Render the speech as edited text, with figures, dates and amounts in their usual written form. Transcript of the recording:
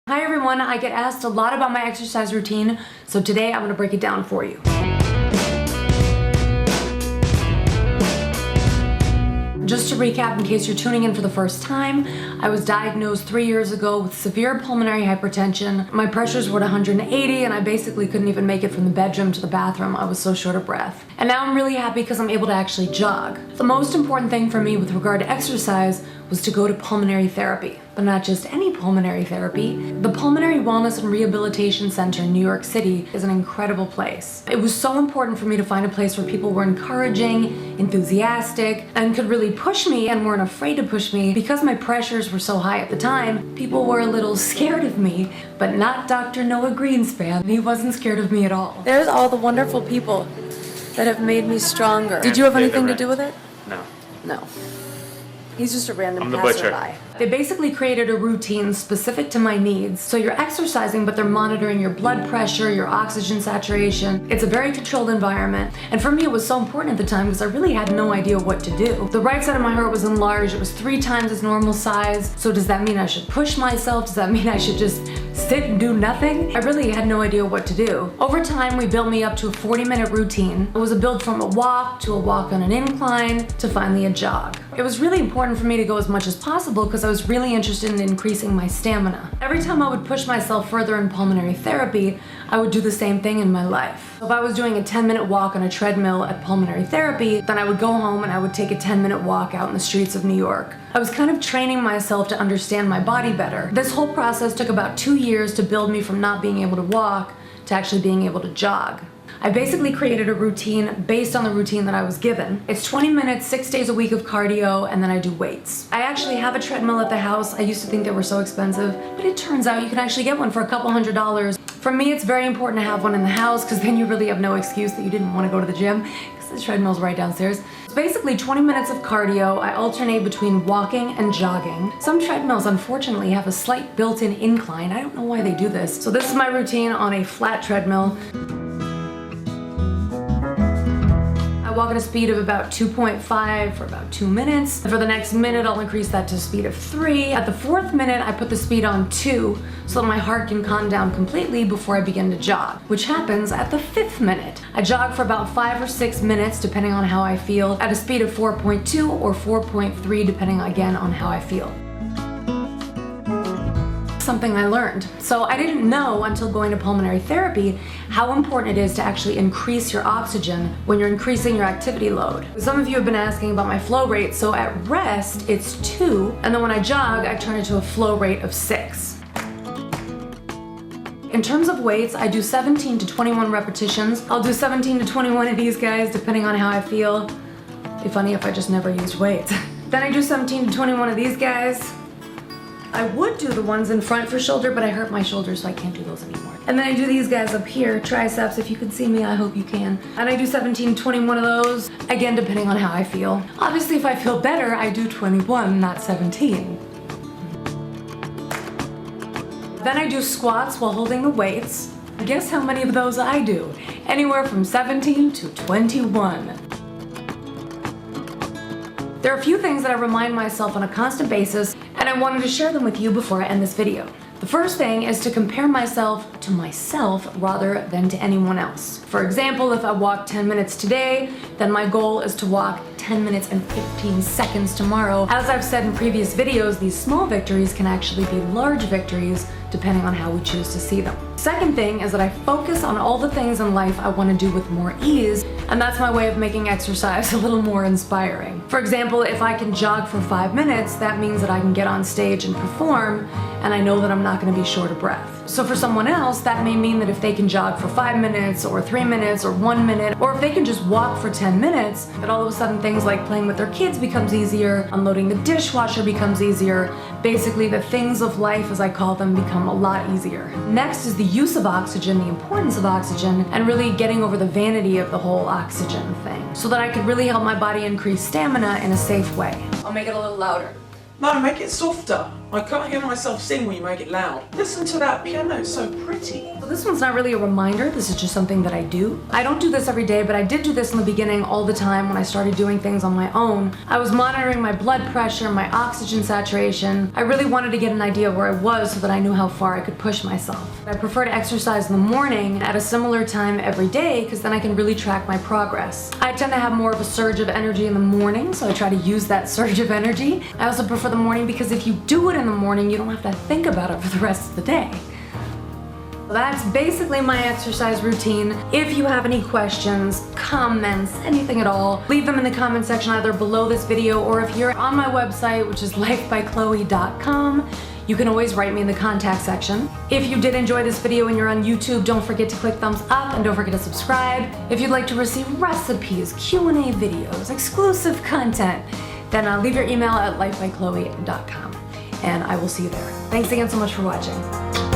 Hi everyone, I get asked a lot about my exercise routine, so today I'm going to break it down for you. Just to recap, in case you're tuning in for the first time, I was diagnosed 3 years ago with severe pulmonary hypertension. My pressures were at 180 and I basically couldn't even make it from the bedroom to the bathroom. I was so short of breath. And now I'm really happy because I'm able to actually jog. The most important thing for me with regard to exercise was to go to pulmonary therapy. But not just any pulmonary therapy. The Pulmonary Wellness and Rehabilitation Center in New York City is an incredible place. It was so important for me to find a place where people were encouraging, enthusiastic, and could really push me and weren't afraid to push me. Because my pressures were so high at the time, people were a little scared of me, but not Dr. Noah Greenspan. He wasn't scared of me at all. There's all the wonderful people that have made me stronger. Did you have anything to do with it? No. No. He's just a random I'm the passerby. butcher. They basically created a routine specific to my needs. So you're exercising, but they're monitoring your blood pressure, your oxygen saturation. It's a very controlled environment. And for me, it was so important at the time because I really had no idea what to do. The right side of my heart was enlarged. It was 3 times its normal size. So does that mean I should push myself? Does that mean I should just sit and do nothing? I really had no idea what to do. Over time, we built me up to a 40-minute routine. It was a build from a walk to a walk on an incline to finally a jog. It was really important for me to go as much as possible because I was really interested in increasing my stamina. Every time I would push myself further in pulmonary therapy, I would do the same thing in my life. If I was doing a 10-minute walk on a treadmill at pulmonary therapy, then I would go home and I would take a 10-minute walk out in the streets of New York. I was kind of training myself to understand my body better. This whole process took about 2 years to build me from not being able to walk to actually being able to jog. I basically created a routine based on the routine that I was given. It's 20 minutes, 6 days a week of cardio, and then I do weights. I actually have a treadmill at the house. I used to think they were so expensive, but it turns out you can actually get one for a couple $100s. For me, it's very important to have one in the house because then you really have no excuse that you didn't want to go to the gym because the treadmill's right downstairs. It's basically 20 minutes of cardio. I alternate between walking and jogging. Some treadmills, unfortunately, have a slight built-in incline. I don't know why they do this. So this is my routine on a flat treadmill. I walk at a speed of about 2.5 for about 2 minutes. For the next minute, I'll increase that to a speed of 3. At the 4th minute, I put the speed on 2 so that my heart can calm down completely before I begin to jog, which happens at the 5th minute. I jog for about 5 or 6 minutes, depending on how I feel, at a speed of 4.2 or 4.3, depending again on how I feel. Something I learned. So I didn't know until going to pulmonary therapy how important it is to actually increase your oxygen when you're increasing your activity load. Some of you have been asking about my flow rate, so at rest it's 2, and then when I jog I turn it to a flow rate of 6. In terms of weights, I do 17 to 21 repetitions. I'll do 17 to 21 of these guys depending on how I feel. It'd be funny if I just never used weights. Then I do 17 to 21 of these guys. I would do the ones in front for shoulder, but I hurt my shoulder, so I can't do those anymore. And then I do these guys up here, triceps. If you can see me, I hope you can. And I do 17 to 21 of those, again, depending on how I feel. Obviously, if I feel better, I do 21, not 17. Then I do squats while holding the weights. Guess how many of those I do? Anywhere from 17 to 21. There are a few things that I remind myself on a constant basis, and I wanted to share them with you before I end this video. The first thing is to compare myself to myself rather than to anyone else. For example, if I walk 10 minutes today, then my goal is to walk 10 minutes and 15 seconds tomorrow. As I've said in previous videos, these small victories can actually be large victories depending on how we choose to see them. Second thing is that I focus on all the things in life I want to do with more ease, and that's my way of making exercise a little more inspiring. For example, if I can jog for 5 minutes, that means that I can get on stage and perform, and I know that I'm not going to be short of breath. So for someone else, that may mean that if they can jog for 5 minutes or 3 minutes or 1 minute, or if they can just walk for 10 minutes, that all of a sudden things like playing with their kids becomes easier, unloading the dishwasher becomes easier. Basically, the things of life, as I call them, become a lot easier. Next is the use of oxygen, the importance of oxygen, and really getting over the vanity of the whole oxygen thing, so that I could really help my body increase stamina in a safe way. I'll make it a little louder. No, make it softer. I can't hear myself sing when you make it loud. Listen to that piano, it's so pretty. So this one's not really a reminder, this is just something that I do. I don't do this every day, but I did do this in the beginning all the time when I started doing things on my own. I was monitoring my blood pressure, my oxygen saturation. I really wanted to get an idea of where I was so that I knew how far I could push myself. I prefer to exercise in the morning at a similar time every day because then I can really track my progress. I tend to have more of a surge of energy in the morning, so I try to use that surge of energy. I also prefer the morning because if you do it in the morning, you don't have to think about it for the rest of the day. That's basically my exercise routine. If you have any questions, comments, anything at all, leave them in the comment section either below this video, or if you're on my website, which is lifebychloe.com, you can always write me in the contact section. If you did enjoy this video and you're on YouTube, don't forget to click thumbs up and don't forget to subscribe. If you'd like to receive recipes, Q&A videos, exclusive content, then leave your email at lifebychloe.com. And I will see you there. Thanks again so much for watching.